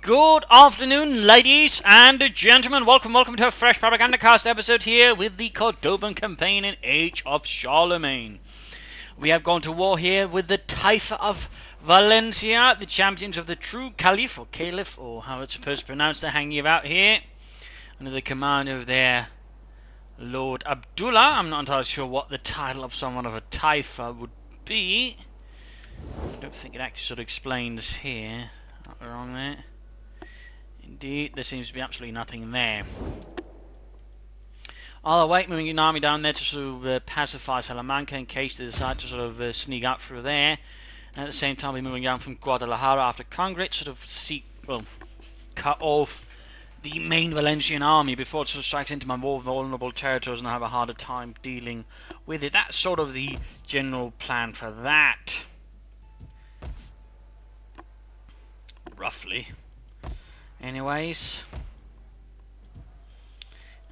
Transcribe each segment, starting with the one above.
Good afternoon, ladies and gentlemen. Welcome to a fresh Propagandacast episode here with the Cordoban campaign in Age of Charlemagne. We have gone to war here with the Taifa of Valencia, the champions of the true Caliph, or Caliph, or how it's supposed to pronounce. They're hanging about here under the command of their Lord Abdullah. I'm not entirely sure what the title of someone of a Taifa would be. I don't think it actually sort of explains here. Not wrong there. Indeed, there seems to be absolutely nothing there. I'll await moving an army down there to sort of pacify Salamanca in case they decide to sort of sneak up through there. And at the same time, we're moving down from Guadalajara after Congress, sort of cut off the main Valencian army before it sort of strikes into my more vulnerable territories and I have a harder time dealing with it. That's sort of the general plan for that. Roughly. Anyways,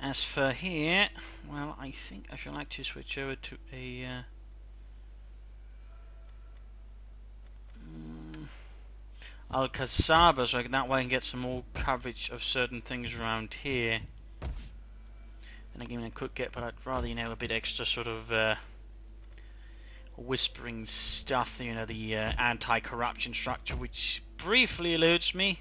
as for here, well, I think I should like to switch over to a Alcazaba, so that way I can get some more coverage of certain things around here. And again, I could get, but I'd rather, a bit extra sort of whispering stuff, the anti-corruption structure, which briefly eludes me.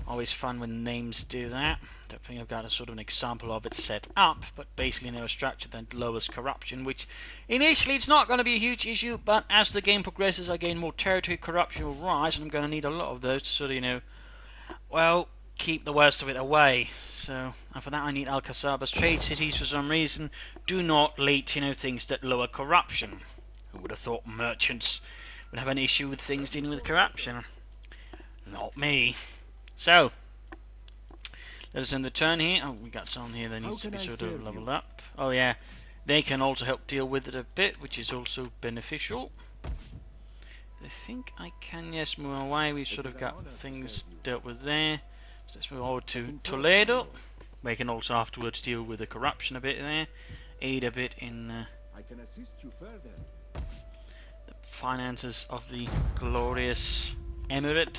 Always fun when names do that. Don't think I've got a sort of an example of it set up, but basically a structure that lowers corruption, which initially it's not going to be a huge issue, but as the game progresses I gain more territory, corruption will rise, and I'm going to need a lot of those to sort of, keep the worst of it away. So, and for that I need Alcazaba's trade cities for some reason do not lead to, things that lower corruption. Who would have thought merchants would have an issue with things dealing with corruption? Not me. So, let us end the turn here. Oh, we got someone here that needs to be sort of leveled up. Oh yeah, they can also help deal with it a bit, which is also beneficial. I think I can, yes, move away. We've sort of got things dealt with there. So let's move over to Toledo. We can also afterwards deal with the corruption a bit there. Aid a bit in I can assist you further. The finances of the glorious emirate.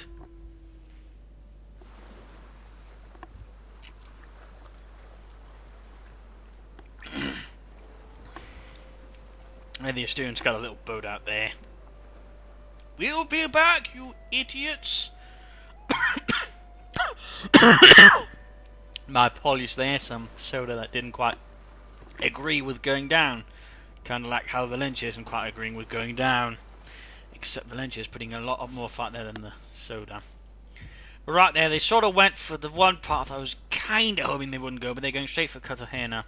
And the Asturians got a little boat out there. We'll be back, you idiots! My apologies there, some soda that didn't quite agree with going down. Kind of like how Valencia isn't quite agreeing with going down. Except Valencia is putting a lot more fight there than the soda. But right there, they sort of went for the one path I was kind of hoping they wouldn't go, but they're going straight for Cartagena.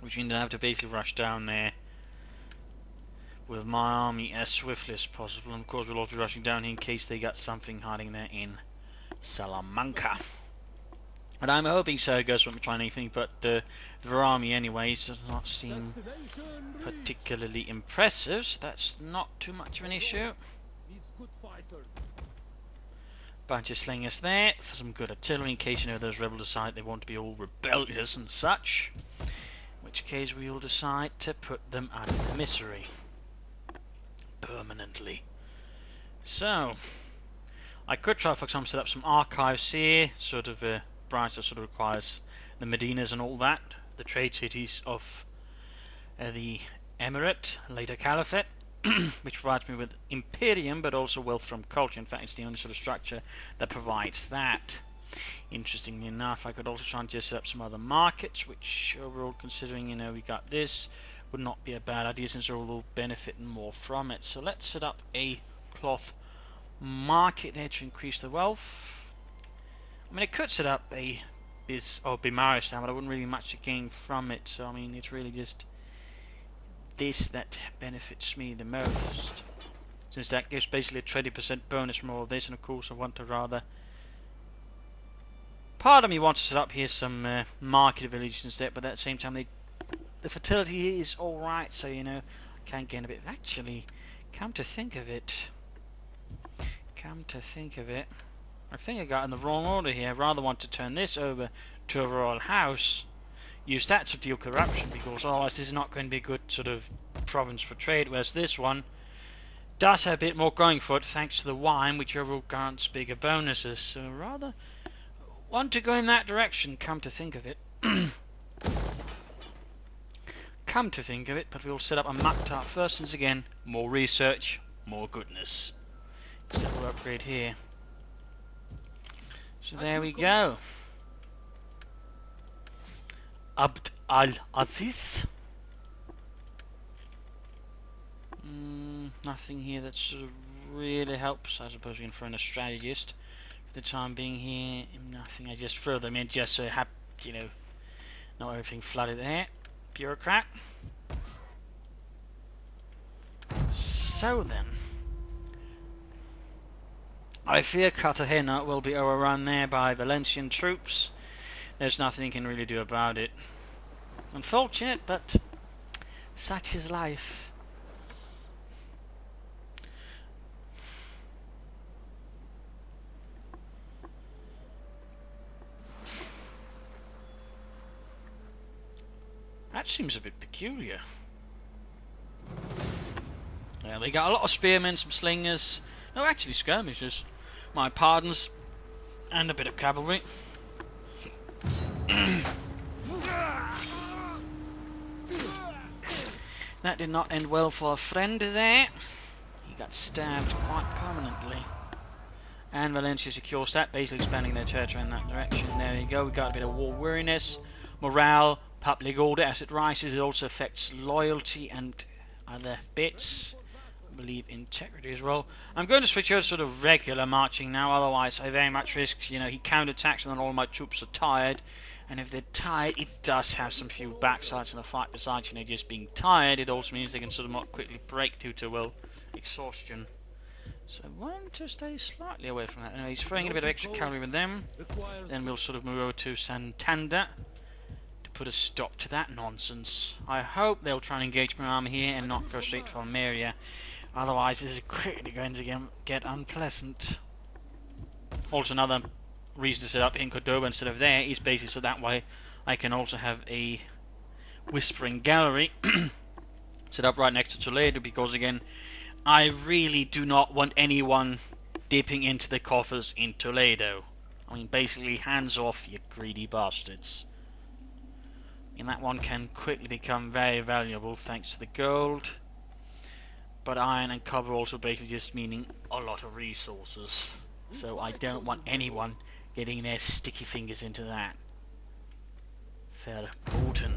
Which means I have to basically rush down there with my army as swiftly as possible. And of course we'll also be rushing down here in case they got something hiding there in Salamanca. And I'm hoping Sargos won't be trying anything, but their army anyways does not seem particularly impressive, so that's not too much of an issue. Bunch of slingers there for some good artillery in case those rebels decide they want to be all rebellious and such. In which case we will decide to put them out of misery. Permanently. So, I could try, for example, set up some archives here, sort of a branch that sort of requires the Medinas and all that, the trade cities of the Emirate, later Caliphate, which provides me with Imperium, but also wealth from culture. In fact, it's the only sort of structure that provides that. Interestingly enough, I could also try and just set up some other markets, which overall, considering, we got this, would not be a bad idea since they're all benefiting more from it. So let's set up a cloth market there to increase the wealth. I mean, I could set up a Bimaristan, but I wouldn't really much to gain from it. So I mean, it's really just this that benefits me the most, since that gives basically a 20% bonus from all of this. And of course, I want to rather. Part of me wants to set up here some market villages instead, but at the same time, the fertility is alright, so I can gain a bit. Actually, come to think of it, I think I got in the wrong order here. I rather want to turn this over to a royal house, use that to deal corruption, because otherwise this is not going to be a good sort of province for trade, whereas this one does have a bit more going for it thanks to the wine, which overall grants bigger bonuses. So rather want to go in that direction, come to think of it. Come to think of it, but we'll set up a Muktart first, and again, more research, more goodness. Except we'll upgrade here. So there we go. Abd al-Aziz. Nothing here that sort of really helps. I suppose we can throw in a strategist for the time being here. Nothing. I just throw them in just so have, you know, not everything flooded there. Bureaucrat. So then, I fear Cartagena will be overrun there by Valencian troops. There's nothing you can really do about it. Unfortunate, but such is life. That seems a bit peculiar. Yeah, they got a lot of spearmen, some slingers. No, actually skirmishers. My pardons. And a bit of cavalry. That did not end well for a friend there. He got stabbed quite permanently. And Valencia secures that, basically expanding their territory in that direction. There you go, we got a bit of war weariness. Morale, public order as it rises. It also affects loyalty and other bits. I believe integrity as well. I'm going to switch over to sort of regular marching now, otherwise I very much risk, you know, he counterattacks and then all my troops are tired. And if they're tired, it does have some few backsides in the fight. Besides, you know, just being tired, it also means they can sort of more quickly break due to, well, exhaustion. So I want to stay slightly away from that. Anyway, he's throwing in a bit of extra cavalry with them. Then we'll sort of move over to Santander to put a stop to that nonsense. I hope they'll try and engage my army here and not go straight for Almeria. Otherwise, this is quickly going to get unpleasant. Also, another reason to set up in Cordoba instead of there is basically so that way I can also have a whispering gallery set up right next to Toledo, because again, I really do not want anyone dipping into the coffers in Toledo. I mean, basically, hands off, you greedy bastards. And that one can quickly become very valuable thanks to the gold. But iron and copper also basically just meaning a lot of resources. So I don't want anyone getting their sticky fingers into that. Verboten.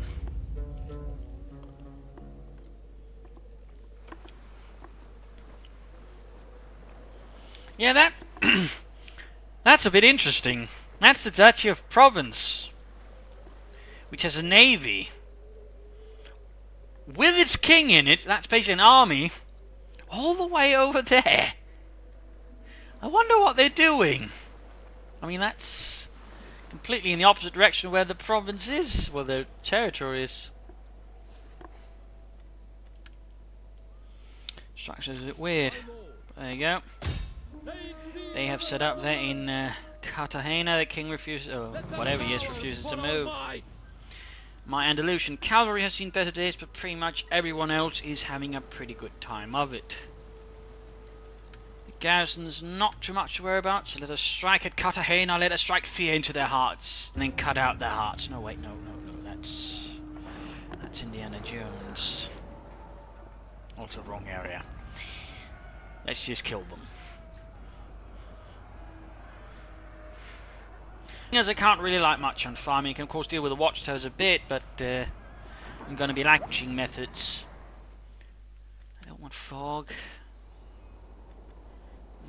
Yeah, that's a bit interesting. That's the Duchy of Provence, which has a navy with its king in it. That's basically an army all the way over there. I wonder what they're doing. I mean, that's completely in the opposite direction of where the province is, where the territory is. Structure's a bit weird. There you go. They have set up there in Cartagena. The king refuses, or whatever he is, refuses to move. My Andalusian cavalry has seen better days, but pretty much everyone else is having a pretty good time of it. The garrison's not too much to worry about, so let us strike at Cartagena, let us strike fear into their hearts, and then cut out their hearts. No, wait, no, that's Indiana Jones. Also wrong area. Let's just kill them. As I can't really like much on farming, you can of course deal with the watchtowers a bit, but I'm going to be lacking methods. I don't want fog.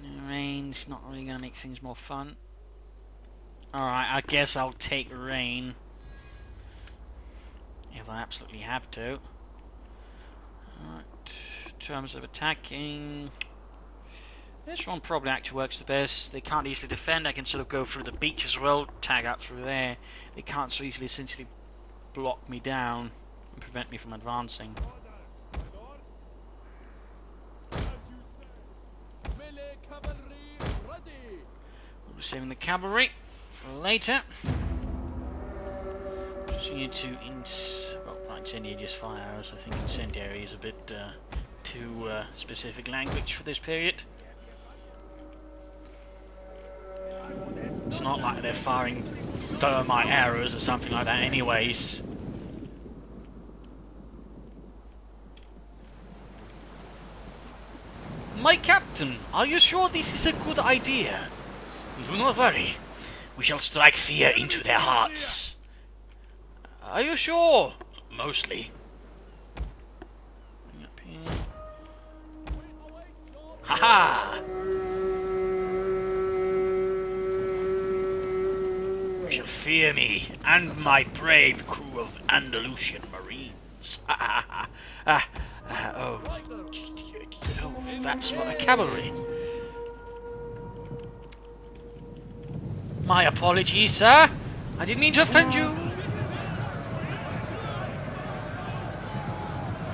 No, rain's not really going to make things more fun. Alright, I guess I'll take rain. If I absolutely have to. Alright, in terms of attacking, this one probably actually works the best. They can't easily defend. I can sort of go through the beach as well, tag up through there. They can't so easily essentially block me down and prevent me from advancing. We'll be saving the cavalry for later. Just need to incendiary just fire. I think incendiary is a bit too specific language for this period. It's not like they're firing thermite arrows or something like that anyways. My captain, are you sure this is a good idea? Do not worry. We shall strike fear into their hearts. Are you sure? Mostly. Up here. Ha-ha! You shall fear me and my brave crew of Andalusian Marines. Oh, that's not a cavalry. My apologies, sir. I didn't mean to offend you.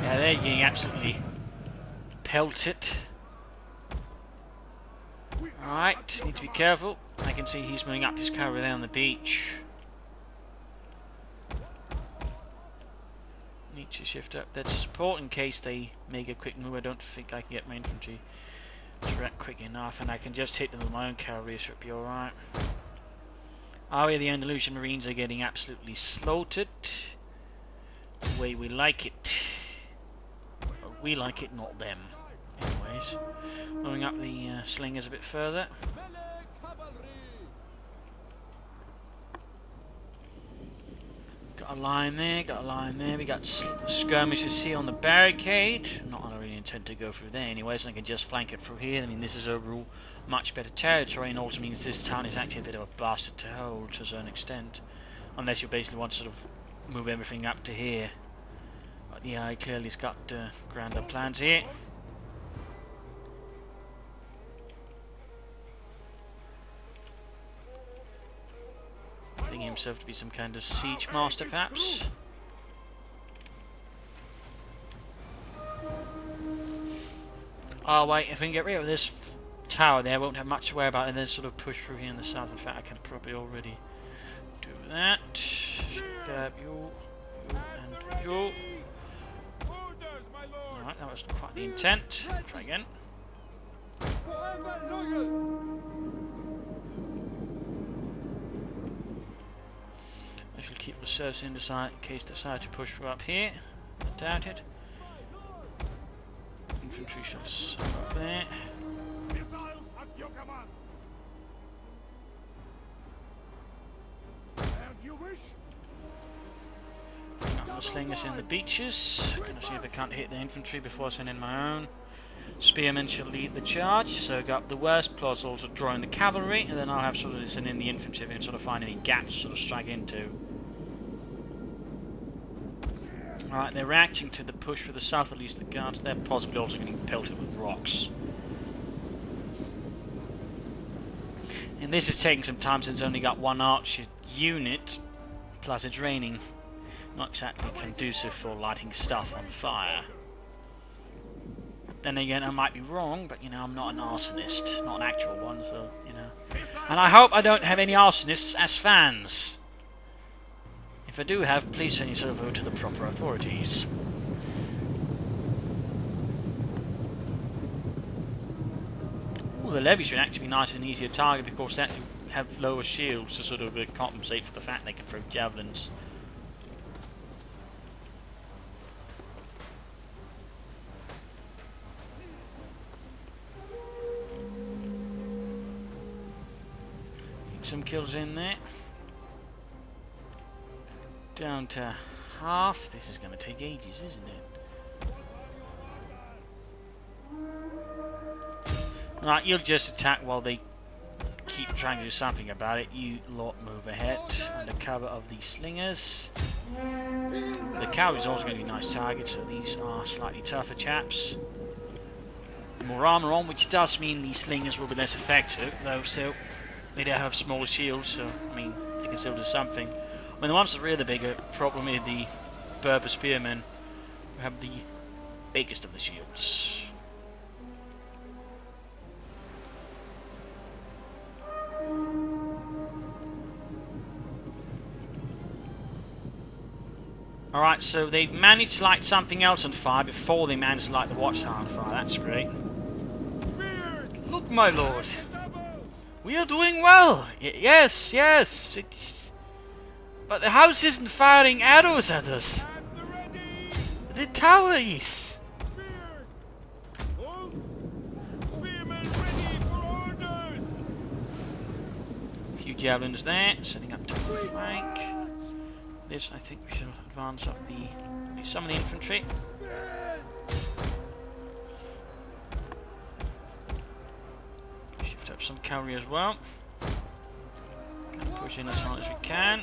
Yeah, they're getting absolutely pelted. Alright, need to be careful. I can see he's moving up his cavalry there on the beach. Need to shift up there to support in case they make a quick move. I don't think I can get my infantry to react quick enough, and I can just hit them with my own cavalry, so it'll be alright. Oh yeah, the Andalusian Marines are getting absolutely slaughtered. The way we like it. Or we like it, not them. Anyways, moving up the slingers a bit further. Got a line there, got a line there. We got skirmishers here on the barricade. Not that I really intend to go through there anyways, and I can just flank it through here. I mean, this is overall much better territory, and also means this town is actually a bit of a bastard to hold to a certain extent. Unless you basically want to sort of move everything up to here. But yeah, clearly it's got grander plans here. Thinking himself to be some kind of siege master, perhaps. Oh wait, if we can get rid of this tower there, I won't have much to worry about, and then sort of push through here in the south. In fact, I can probably already do that. Grab you, and you. Alright, that was quite the intent. Try again. I shall keep reserves in case they decide to push through up here. I doubt it. Infantry shall sit up there. The slingers in the beaches. Gonna see if I can't hit the infantry before I send in my own. Spearmen shall lead the charge, so go up the worst, plus also drawing the cavalry, and then I'll have sort of send in the infantry if I can sort of find any gaps to sort of strike into. Alright, they're reacting to the push for the south, at least the guards. They're possibly also getting pelted with rocks. And this is taking some time since it's only got one archer unit, plus it's raining. Not exactly conducive for lighting stuff on fire. Then again, I might be wrong, but you know, I'm not an arsonist, not an actual one, so you know. And I hope I don't have any arsonists as fans. If I do have, please send yourself over to the proper authorities. Well, the levies should actually be nice and easier target because they actually have lower shields to sort of compensate for the fact they can throw javelins. Some kills in there. Down to half. This is going to take ages, isn't it? Right, you'll just attack while they keep trying to do something about it. You lot move ahead under cover of these slingers. The cavalry's also going to be nice targets, so these are slightly tougher chaps. More armour on, which does mean these slingers will be less effective, though still. They do have smaller shields, so, I mean, they can still do something. I mean, the ones that are really the bigger problem is the Berber spearmen, who have the biggest of the shields. Alright, so they've managed to light something else on fire before they managed to light the watchtower on fire. That's great. Look, my lord. We are doing well. Yes. But the house isn't firing arrows at us. The tower is. A few javelins there, setting up to flank. This, I think we should advance up some of the infantry. Shift up some cavalry as well. Gonna push in as hard as we can.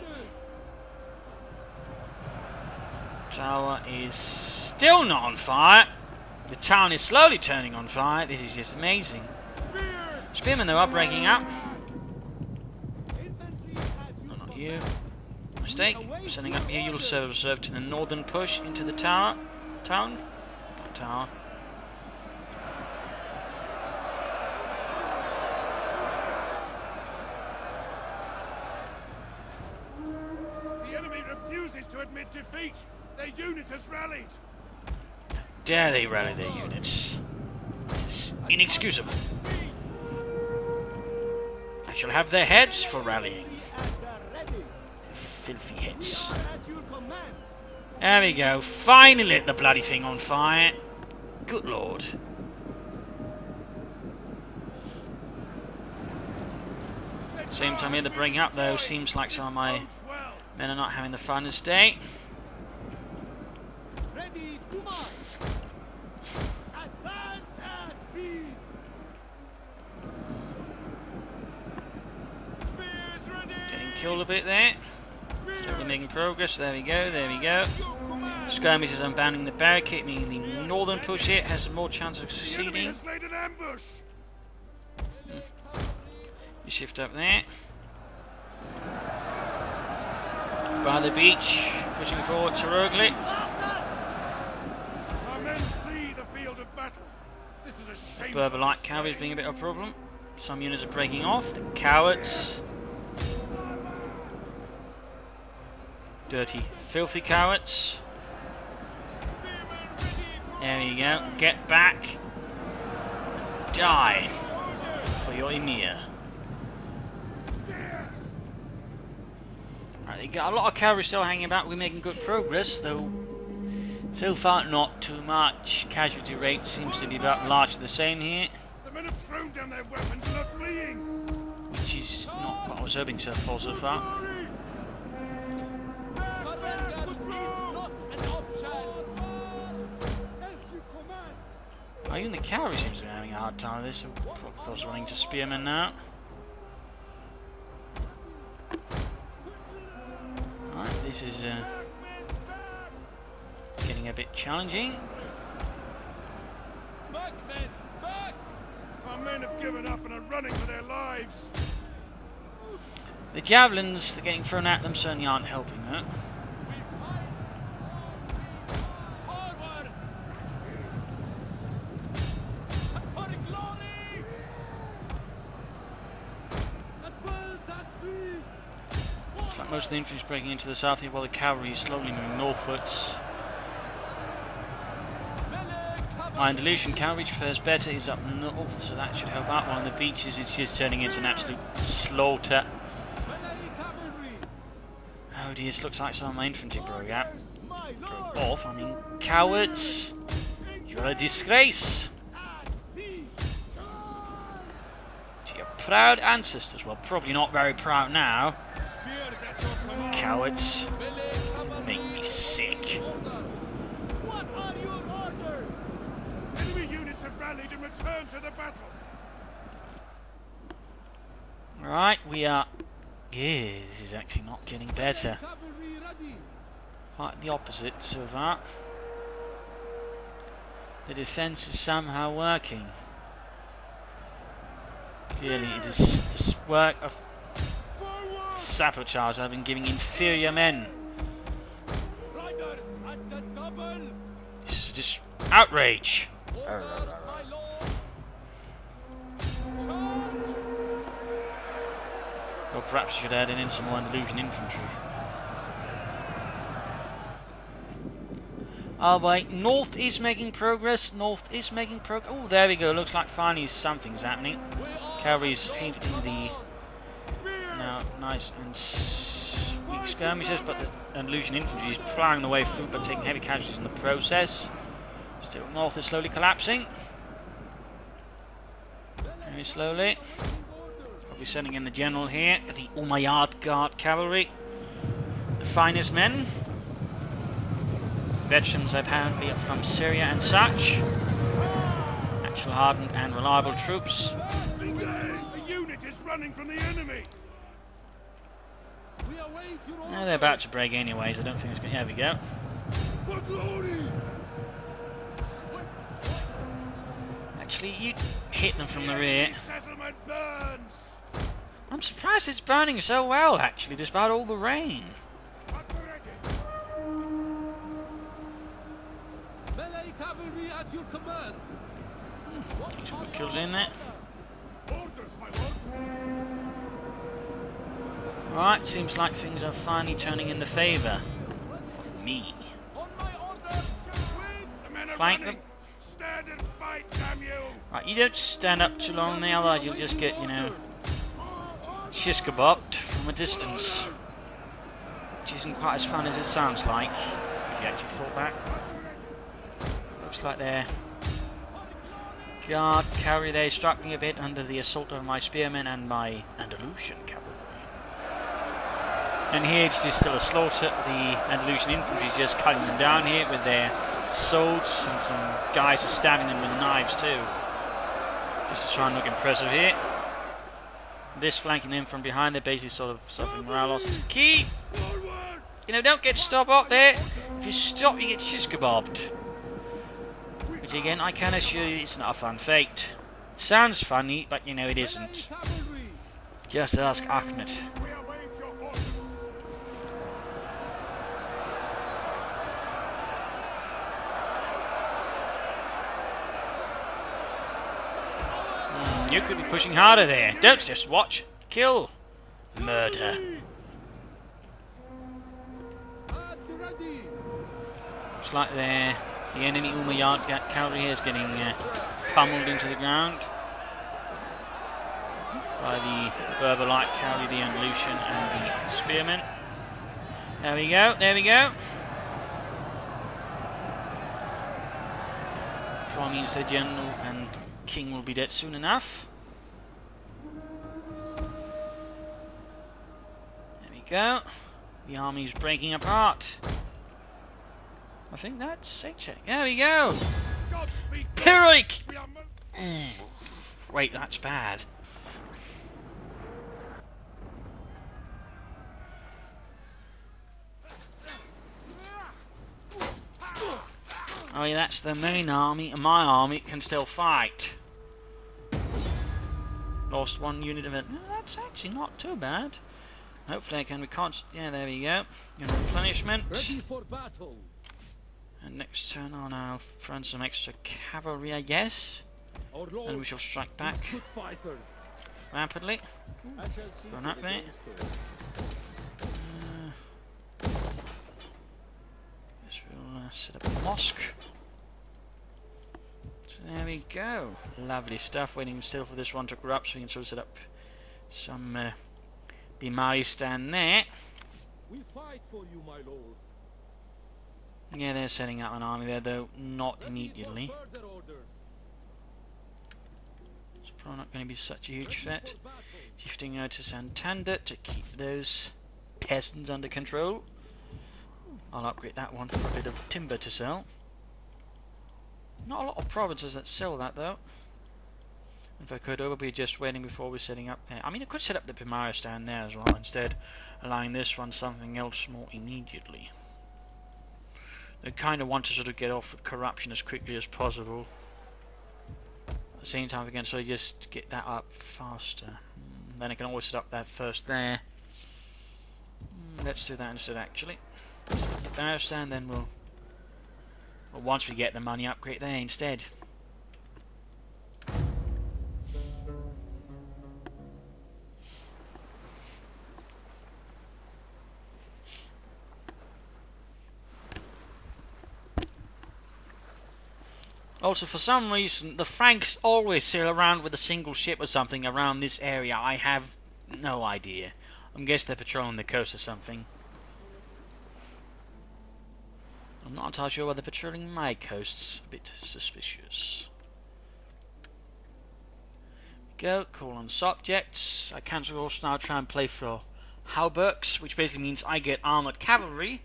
Tower is still not on fire. The town is slowly turning on fire. This is just amazing. Spearmen, though, are breaking up. No, not you. Mistake. Sending up you. You'll serve to the northern push into the tower. Town? Not tower. The enemy refuses to admit defeat. Their unit has rallied. Dare they rally their units? It's inexcusable. I shall have their heads for rallying. Filthy hits. There we go. Finally lit the bloody thing on fire. Good lord. Same time here, they're breaking up though. Seems like some of my men are not having the funnest day. Ready to march. Advance at speed. Spears ready. Getting killed a bit there. Still making progress. There we go. Skirmish is unbounding the barricade, meaning the northern push here has more chance of succeeding. You shift up there. By the beach, pushing forward to Rogli. Our men flee the field of battle. This is a shame. Berber light cavalry is being a bit of a problem. Some units are breaking off. The cowards. Dirty, filthy cowards. There you go. Get back. Die for your Emir. Right, they got a lot of cavalry still hanging about. We're making good progress, though so far not too much. Casualty rate seems to be about largely the same here. The men have thrown down their weapons and are fleeing. Which is not what I was hoping to fall so far. Even the cavalry seems to be having a hard time with this. Of course, running to spearmen now. Alright, this is getting a bit challenging. Back, men, back! Our men have given up and are running for their lives. The javelins that are getting thrown at them certainly aren't helping that. Most of the infantry is breaking into the south here while the cavalry is slowly moving northwards. My Andalusian cavalry, which fares better, is up north, so that should help out. While on the beaches it's just turning into an absolute slaughter. Oh dear, this looks like some of my infantry broke off. I mean, cowards! You're a disgrace! To your proud ancestors. Well, probably not very proud now. Cowards. Make me sick. What are your orders? Enemy units have rallied and returned to the battle. Right, we are... Yeah, this is actually not getting better. Quite the opposite so far. The defence is somehow working. Clearly it is this work of sabotage I've been giving inferior men. This is just outrage. Or perhaps you should add in some more Andalusian infantry. Oh wait, north is making progress. North is making progress. Oh, there we go. Looks like finally something's happening. Cavalry's hitting the nice and weak skirmishes, but the Andalusian infantry is plowing the way through, but taking heavy casualties in the process. Still, north is slowly collapsing. Very slowly. I'll be sending in the general here, the Umayyad Guard cavalry, the finest men. Veterans apparently from Syria and such. Actual hardened and reliable troops. The unit is running from the enemy. They're about to break anyways. I don't think it's going to... There we go. Actually, you hit them from the rear. I'm surprised it's burning so well, actually, despite all the rain. Melee cavalry at your command. Take some good kills in there. Alright, seems like things are finally turning in the favour of me. Flank them. Stand and fight, damn you! Right, you don't stand up too long there, otherwise you'll just get, you know, shish kebabbed from a distance. Which isn't quite as fun as it sounds like, if you actually thought that. Looks like they're guard cavalry there struggling a bit under the assault of my spearmen and my Andalusian cavalry. And here it's just still a slaughter. The Andalusian infantry is just cutting them down here with their swords, and some guys are stabbing them with knives too. Just to try and look impressive here. This flanking them from behind, they're basically sort of suffering morale losses. Keep! You know, don't get stopped up there. If you stop, you get shish kebabbed. Which again, I can assure you, it's not a fun fate. Sounds funny, but you know it isn't. Just ask Ahmed. You could be pushing harder there. Don't just watch. Kill. Murder. Looks like the enemy Umayyad cavalry here is getting pummeled into the ground by the Berber light cavalry, the Andalusian and the spearmen. There we go, there we go. Probably means the general and king will be dead soon enough. There we go. The army's breaking apart. I think that's it. There we go. Heroic! Wait, that's bad. Oh yeah, that's the main army, and my army can still fight. Lost one unit of it. No, that's actually not too bad. Hopefully I can yeah, there we go. Replenishment. Ready for battle. And next turn on I'll throw some extra cavalry, I guess. And we shall strike back rapidly. Run up there. Guess we'll set up a mosque. So there we go. Lovely stuff. Waiting still for this one to grow up so we can sort of set up some Bimari stand there. We fight for you, my lord. Yeah, they're setting up an army there, though not immediately. It's probably not going to be such a huge threat. Shifting over to Santander to keep those peasants under control. I'll upgrade that one for a bit of timber to sell. Not a lot of provinces that sell that, though. And for Cordoba, we're just waiting before we're setting up there. I mean, I could set up the Bimari stand there as well, instead allowing this one something else more immediately. They kind of want to sort of get off with corruption as quickly as possible. At the same time, we can sort of just get that up faster. Then I can always set up that first there. Let's do that instead, actually. Set the barrier stand, then we'll once we get the money, upgrade there instead. Also, for some reason, the Franks always sail around with a single ship or something around this area. I have no idea. I'm guessing they're patrolling the coast or something. I'm not entirely sure why they're patrolling my coasts. A bit suspicious. Go, call on subjects. I can also now try and play for hauberks, which basically means I get armoured cavalry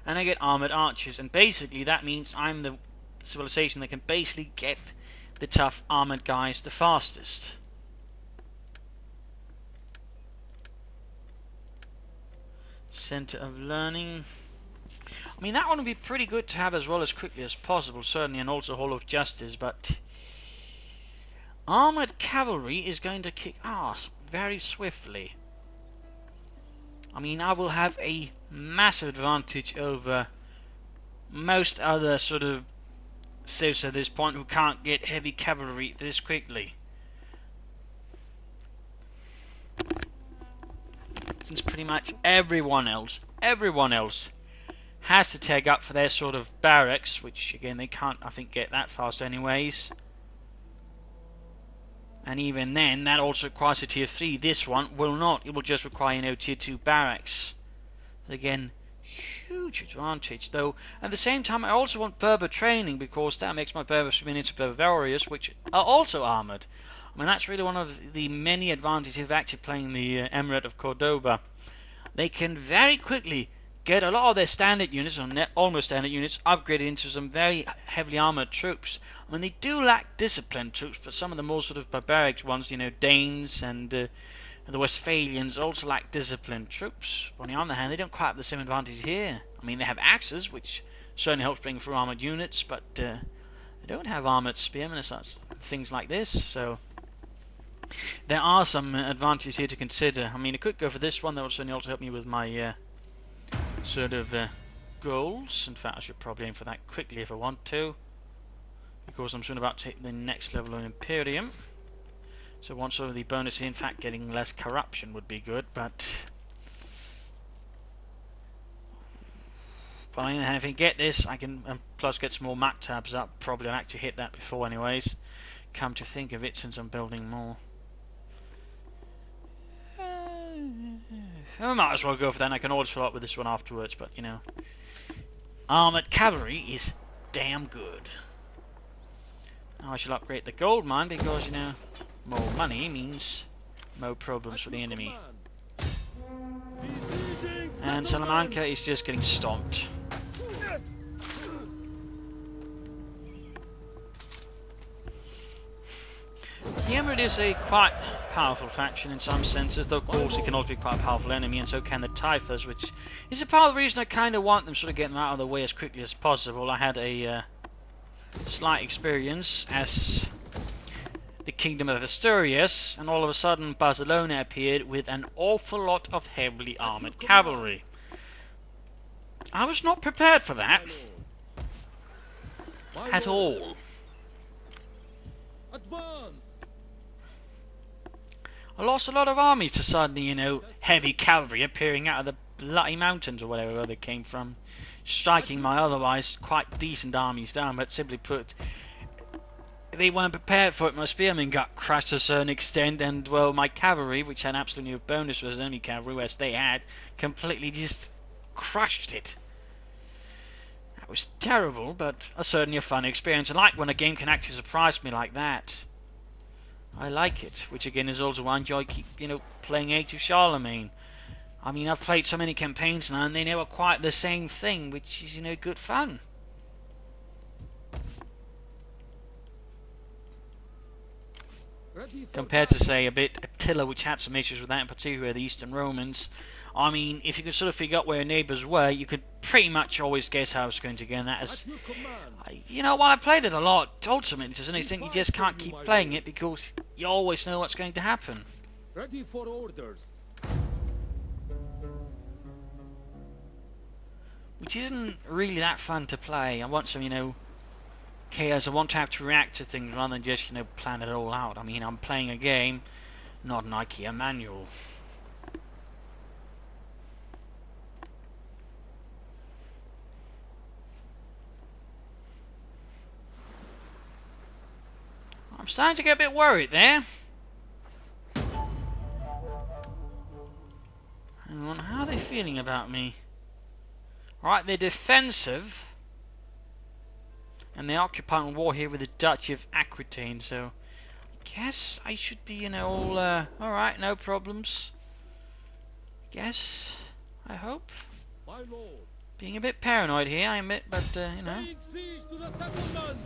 and I get armoured archers, and basically that means I'm the civilization that can basically get the tough armoured guys the fastest. Center of Learning. I mean, that one would be pretty good to have as well as quickly as possible, certainly, and also Hall of Justice, but armoured cavalry is going to kick ass very swiftly. I mean, I will have a massive advantage over most other sort of civs at this point who can't get heavy cavalry this quickly. Since pretty much everyone else has to tag up for their sort of barracks, which again they can't, I think, get that fast anyways. And even then, that also requires a tier 3. This one will not. It will just require, tier 2 barracks. But again, huge advantage. Though, at the same time, I also want Berber training, because that makes my Berbers spin into Berber warriors, which are also armoured. I mean, that's really one of the many advantages of actually playing the Emirate of Cordoba. They can very quickly get a lot of their standard units, or almost standard units, upgraded into some very heavily armoured troops. I mean, they do lack disciplined troops, but some of the more sort of barbaric ones, Danes and the Westphalians, also lack disciplined troops. On the other hand, they don't quite have the same advantage here. I mean, they have axes, which certainly helps bring through armoured units, but they don't have armoured spearmen and such things like this, so there are some advantages here to consider. I mean, I could go for this one. That will certainly also help me with my sort of goals. In fact, I should probably aim for that quickly if I want to, because I'm soon about to hit the next level of Imperium. So one sort of the bonus, in fact, getting less corruption would be good, but if I get this, I can plus get some more map tabs up. Probably I'll actually hit that before anyways, come to think of it, since I'm building more. I might as well go for that, and I can always follow up with this one afterwards, but armoured cavalry is damn good. Now I shall upgrade the gold mine, because, more money means more problems for the enemy. And Salamanca is just getting stomped. The Emirate is a quite powerful faction in some senses, though of course it can also be quite a powerful enemy, and so can the Typhus, which is a part of the reason I kind of want them sort of getting them out of the way as quickly as possible. I had a slight experience as the Kingdom of Asturias, and all of a sudden Barcelona appeared with an awful lot of heavily armoured cavalry. I was not prepared for that at all. Advance! I lost a lot of armies to suddenly, heavy cavalry appearing out of the bloody mountains or wherever they came from, striking my otherwise quite decent armies down. But simply put, they weren't prepared for it. My spearmen got crushed to a certain extent, and, well, my cavalry, which had absolutely no bonus for the enemy cavalry, whereas they had, completely just crushed it. That was terrible, but certainly a fun experience. I like when a game can actually surprise me like that. I like it, which again is also why I enjoy playing Age of Charlemagne. I mean, I've played so many campaigns now, and they never quite the same thing, which is, good fun. Compared to, say, Attila, which had some issues with that, in particular the Eastern Romans. I mean, if you could sort of figure out where your neighbours were, you could pretty much always guess how it's going to go. And that is, while I played it a lot, ultimately, to some extent, you just can't keep playing it because you always know what's going to happen. Ready for orders. Which isn't really that fun to play. I want some, chaos. I want to have to react to things rather than just, plan it all out. I mean, I'm playing a game, not an IKEA manual. I'm starting to get a bit worried there. Hang on, how are they feeling about me? Alright, they're defensive. And they're occupying war here with the Duchy of Aquitaine, so I guess I should be, you know, all, alright, no problems. Guess, I hope. My lord. Being a bit paranoid here, I admit, but, you know. Laying siege to the settlement.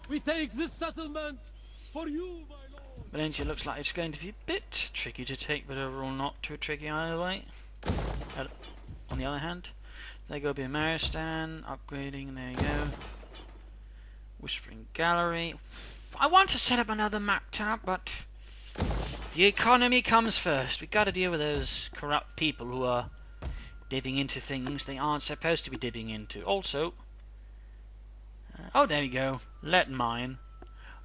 We take this settlement for you, my lord. Valencia looks like it's going to be a bit tricky to take, but overall not too tricky either way. On the other hand, there go Bimaristan, upgrading, there you go. Whispering Gallery. I want to set up another map tab, but the economy comes first. We've got to deal with those corrupt people who are dipping into things they aren't supposed to be dipping into. Also, oh, there we go. Lead mine.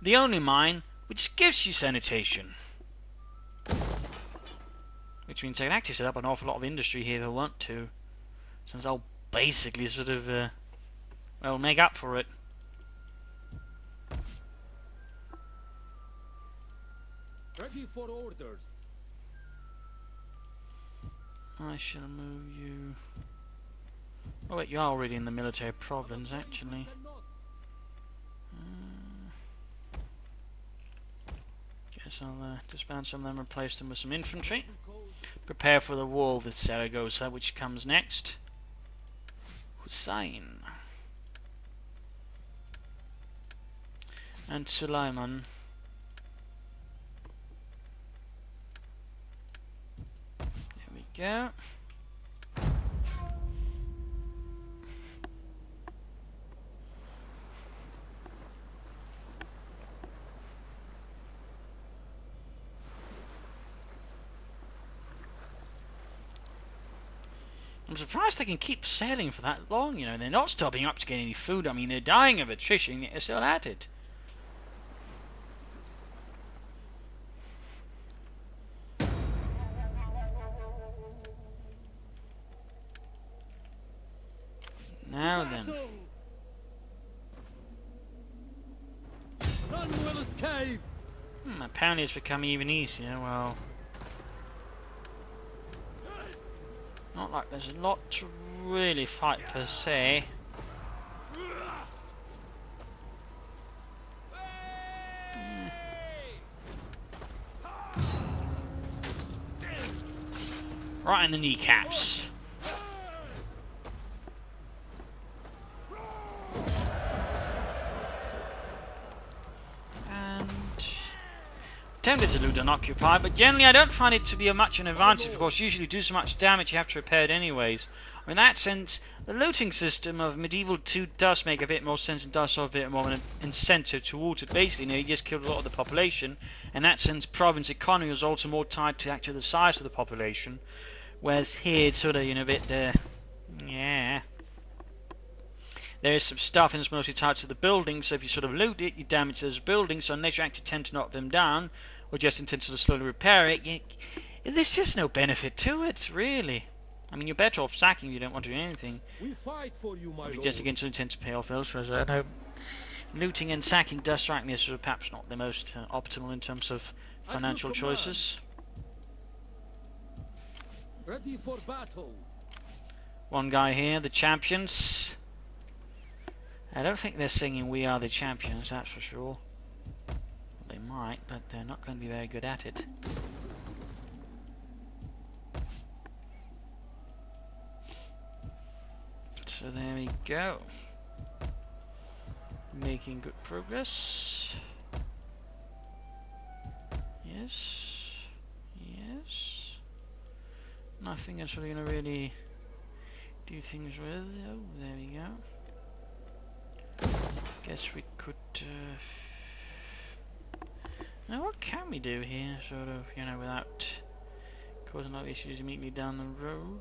The only mine which gives you sanitation. Which means I can actually set up an awful lot of industry here if I want to. Since I'll basically sort of, well, make up for it. Ready for orders. I shall move you. Oh wait, you are already in the military province, actually. Guess I'll disband some of them and replace them with some infantry. Prepare for the war with Saragossa, which comes next. Hussein. And Suleiman. There we go. I'm surprised they can keep sailing for that long, you know. They're not stopping up to get any food. I mean, they're dying of attrition, yet they're still at it. Now then. None will escape. Apparently it's becoming even easier. Well, not like there's a lot to really fight per se. Right in the kneecaps. Tempted to loot and occupy, but generally I don't find it to be a much an advantage because usually do so much damage you have to repair it anyways. In that sense, the looting system of Medieval 2 does make a bit more sense and does have a bit more of an incentive towards it. Basically, you know, you just killed a lot of the population. In that sense, province economy was also more tied to actually the size of the population, whereas here it's sort of, you know, a bit, yeah. There is some stuff and it's mostly tied to the buildings, so if you sort of loot it, you damage those buildings, so unless you actually tend to knock them down, or just intend to sort of slowly repair it, there's just no benefit to it, really. I mean, you're better off sacking if you don't want to do anything. We fight for you, my if you lord. just again to intend to pay off elsewhere, so I know looting and sacking does strike me as sort of perhaps not the most optimal in terms of financial choices. Ready for battle. One guy here, the champions. I don't think they're singing "We Are the Champions," that's for sure. They might, but they're not going to be very good at it. So there we go. Making good progress. Yes. Yes. Nothing else we're going to really do things with. Oh, there we go. Guess we could. Now, what can we do here, sort of, you know, without causing no issues immediately down the road?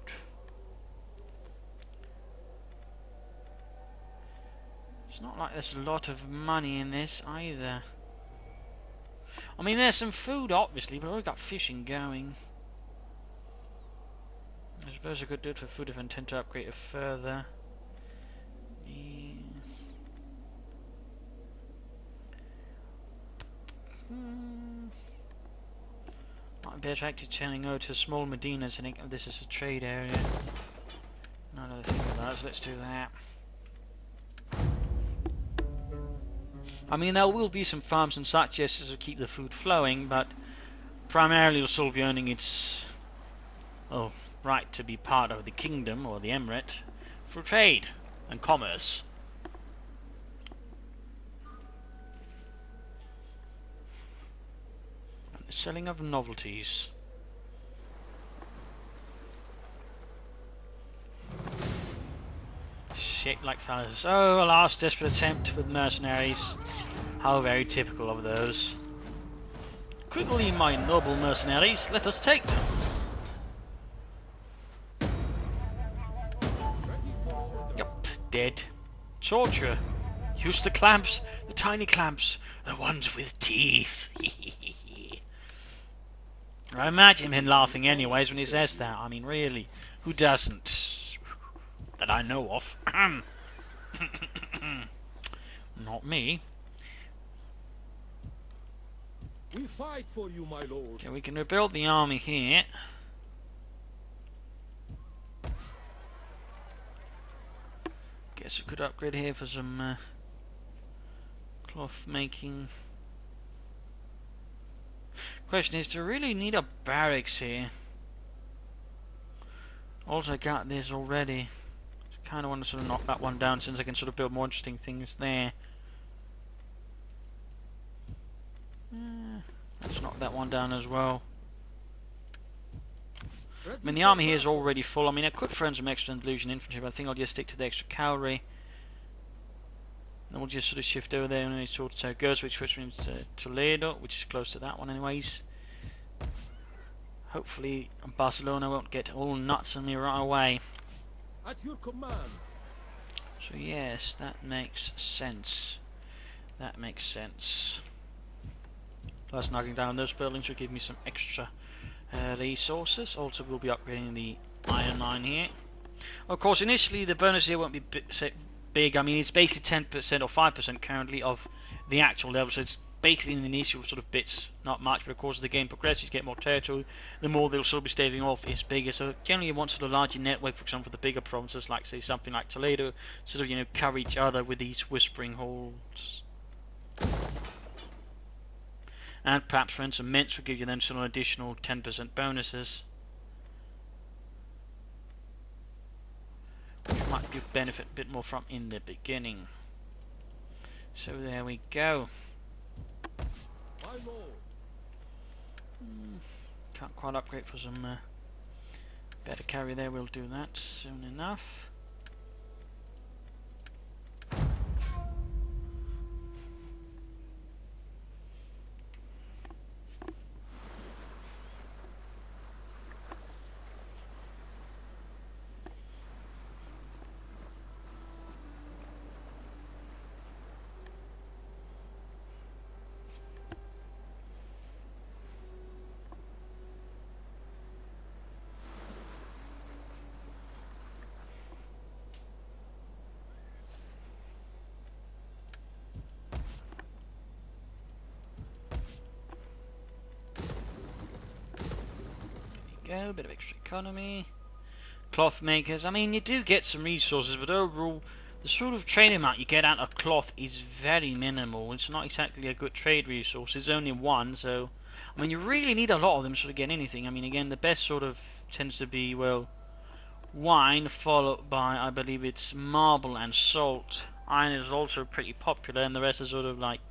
It's not like there's a lot of money in this either. I mean, there's some food, obviously, but I've already got fishing going. I suppose I could do it for food if I intend to upgrade it further. Yeah. Might be attracted to turning over to small Medinas and think of this as a trade area. Now that I think of that, so let's do that. I mean, there will be some farms and such, yes, to keep the food flowing, but primarily it'll still be earning its right to be part of the kingdom or the emirate for trade and commerce. And the selling of novelties. Shaped like fellas. Oh, a last desperate attempt with mercenaries. How very typical of those. Quickly, my noble mercenaries, let us take them. Yup, dead. Torture. Use the clamps, the tiny clamps, the ones with teeth. I imagine him laughing anyways when he says that. I mean, really, who doesn't? That I know of. Not me. We fight for you, my lord. Okay, we can rebuild the army here. Guess we could upgrade here for some cloth making. Question is, do I really need a barracks here? Also, I got this already. Kind of want to sort of knock that one down since I can sort of build more interesting things there. Let's knock that one down as well. I mean, the army here is already full. I mean, I could throw in some extra Andalusian infantry, but I think I'll just stick to the extra cavalry. Then we'll just sort of shift over there and towards Zaragoza, which means Toledo, which is close to that one anyways. Hopefully Barcelona won't get all nuts on me right away. At your command. So yes, that makes sense. That makes sense. Plus knocking down those buildings will give me some extra resources. Also we'll be upgrading the iron mine here. Of course initially the bonus here won't be big. I mean it's basically 10% or 5% currently of the actual level, so it's basically in the initial sort of bits not much, but of course as the game progresses you get more territory, the more they'll sort of be staving off is bigger. So generally you want sort of a larger network, for example for the bigger provinces like say something like Toledo, sort of cover each other with these whispering halls. And perhaps for instance Minsk will give you them some additional 10% bonuses, which might be benefit a bit more from in the beginning. So there we go. My lord. Can't quite upgrade for some better carry there, we'll do that soon enough. Go, bit of extra economy. Cloth makers, I mean you do get some resources, but overall the sort of trade amount you get out of cloth is very minimal. It's not exactly a good trade resource, it's only one, so I mean you really need a lot of them to sort of get anything. I mean again the best sort of tends to be, well, wine, followed by I believe it's marble and salt. Iron is also pretty popular, and the rest is sort of like,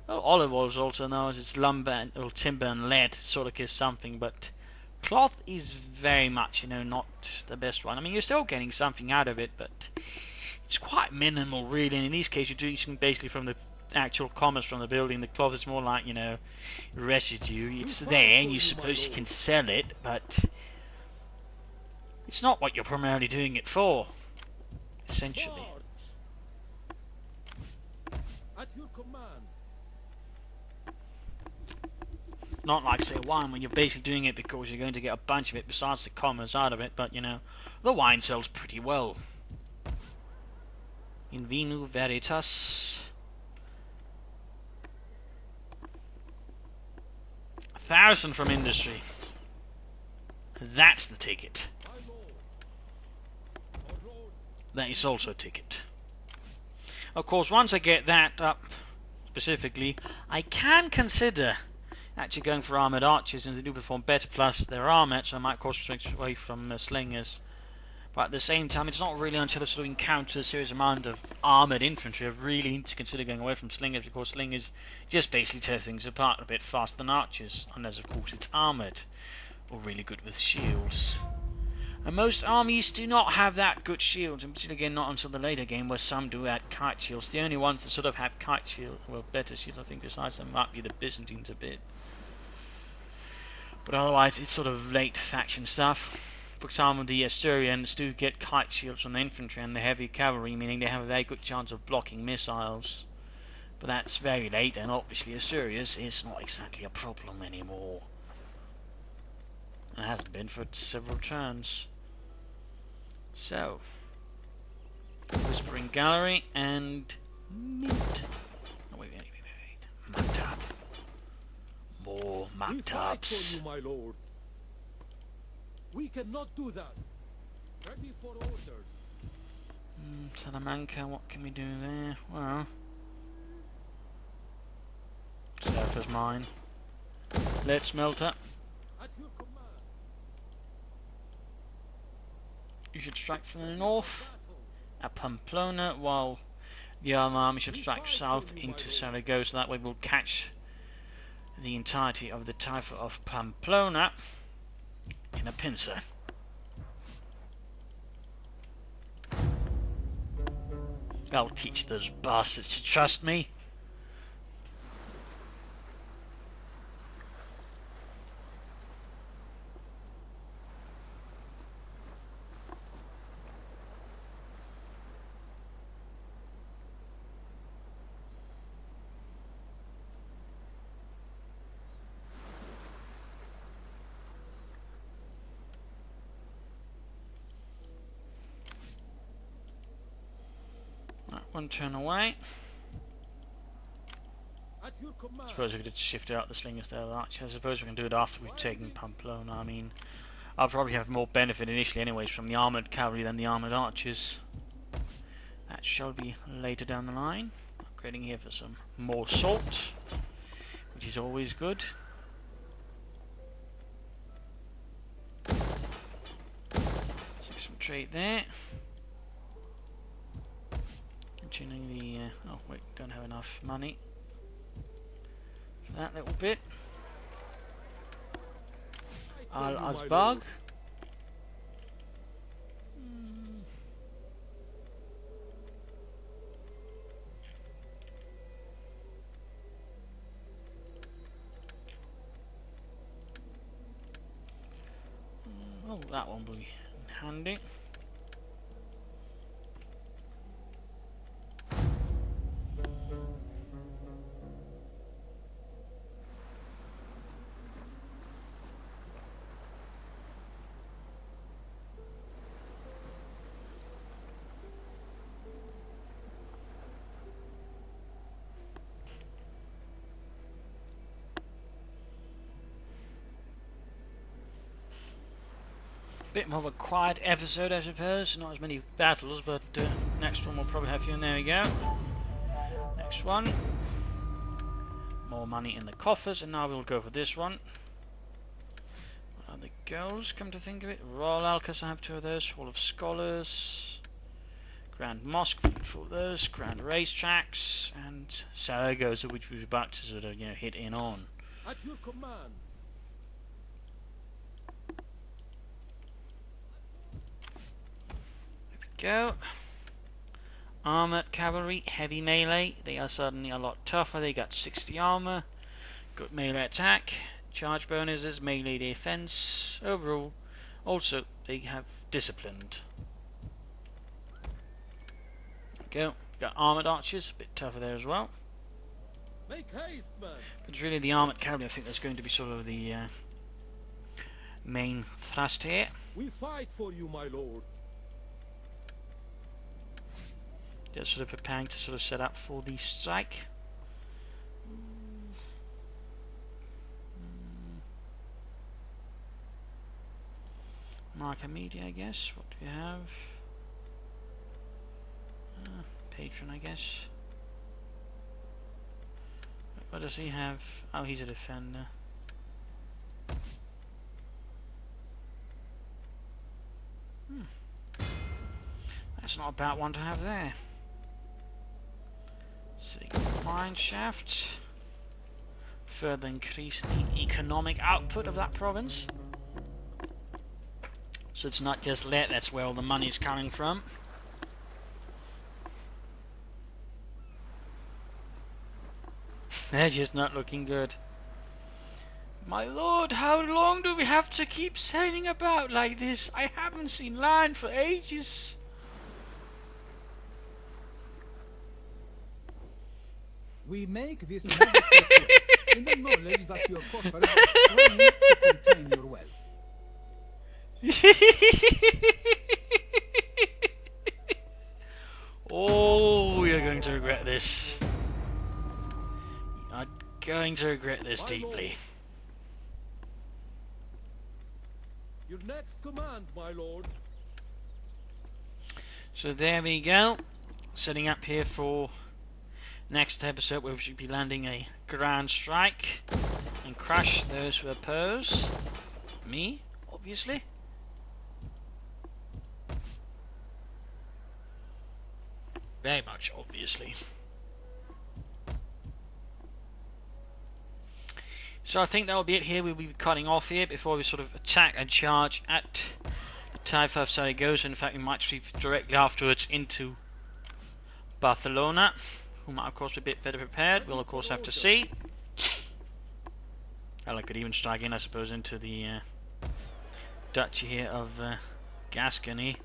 well, olive oil is also known as it's lumber and, or timber and lead, sort of gives something, but cloth is very much, not the best one. I mean, you're still getting something out of it, but it's quite minimal, really. And in these cases, you're doing something basically from the actual commerce from the building. The cloth is more like, residue. It's there, and you suppose you can sell it, but it's not what you're primarily doing it for, essentially. At your command. not like say wine when you're basically doing it because you're going to get a bunch of it besides the commerce out of it, but you know, the wine sells pretty well. In vino veritas. 1,000 from industry. That's the ticket. That is also a ticket. Of course, once I get that up specifically, I can consider actually going for armoured archers, since they do perform better, plus they're armoured, so I might course switch away from slingers. But at the same time, it's not really until I sort of encounter a serious amount of armoured infantry I really need to consider going away from slingers, because slingers just basically tear things apart a bit faster than archers, unless of course it's armoured, or really good with shields. And most armies do not have that good shields, and particularly again not until the later game, where some do add kite shields. The only ones that sort of have kite shields, well, better shields I think besides them, might be the Byzantines a bit. But otherwise it's sort of late faction stuff. For example, the Asturians do get kite shields on the infantry and the heavy cavalry, meaning they have a very good chance of blocking missiles. But that's very late, and obviously Asturias is not exactly a problem anymore. It hasn't been for several turns. So, Whispering Gallery and Mint. Oh, wait. Maktab. More We fight for Maktabs. you, my lord. We cannot do that. Ready for orders. Salamanca, what can we do there? Well, Surface mine. Lead smelter. At your command. You should strike from the north at Pamplona, while the other army should strike south into Saragossa. That way we'll catch the entirety of the Taifa of Pamplona in a pincer. I'll teach those bastards to trust me. One turn away. At your I command. suppose we could shift out the slingers there, the archer. I suppose we can do it after we've taken Pamplona. I mean, I'll probably have more benefit initially anyways from the armoured cavalry than the armoured archers. That shall be later down the line. Upgrading here for some more salt, which is always good. Some trade there. Tuning the oh wait, don't have enough money for that little bit. Al Azbag. Oh, that one will be handy. Bit more of a quiet episode, I suppose. Not as many battles, but next one we'll probably have you. And there we go. Next one. More money in the coffers, and now we'll go for this one. What are the goals, come to think of it? Royal Alcas, I have 2 of those. Hall of Scholars. Grand Mosque for those. Grand Racetracks. And Saragossa, which we were about to sort of, hit in on. At your command. Go. Armoured cavalry, heavy melee. They are suddenly a lot tougher. They got 60 armour, good melee attack, charge bonuses, melee defense. Overall, also they have disciplined. Go. Got armoured archers, a bit tougher there as well. Make haste, man. But it's really the armoured cavalry, I think that's going to be sort of the main thrust here. We fight for you, my lord. Just sort of preparing to sort of set up for the strike. Marker media, I guess. What do we have? Patron, I guess. What does he have? Oh, he's a defender. That's not a bad one to have there. City mine shaft. Further increase the economic output of that province. So it's not just lead, that's where all the money's coming from. They're just not looking good. My lord, how long do we have to keep sailing about like this? I haven't seen land for ages. We make this modest request in the knowledge that your coffers are strong enough to contain your wealth. Oh, you're going to regret this. You're going to regret this deeply. Your next command, my lord. So there we go. Setting up here for next episode where we should be landing a grand strike and crush those who oppose. Me, obviously. Very much, obviously. So I think that'll be it here. We'll be cutting off here before we sort of attack and charge at the Taifa of Zaragoza. In fact, we might sweep directly afterwards into Barcelona, who might of course be a bit better prepared. We'll of course have to see. Hell, I could even strike in, I suppose, into the Duchy here of Gascony.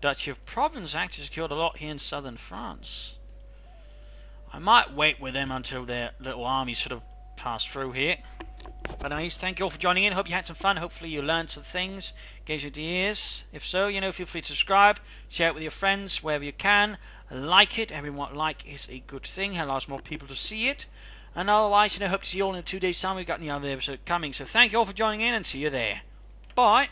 Duchy of Provence actually secured a lot here in southern France. I might wait with them until their little armies sort of pass through here. But anyways, thank you all for joining in. Hope you had some fun. Hopefully you learned some things, gave you ideas. If so, feel free to subscribe, share it with your friends wherever you can. Like it. Everyone like is a good thing. It allows more people to see it. And otherwise, hope to see you all in 2 days' time. We've got any other episode coming. So thank you all for joining in and see you there. Bye.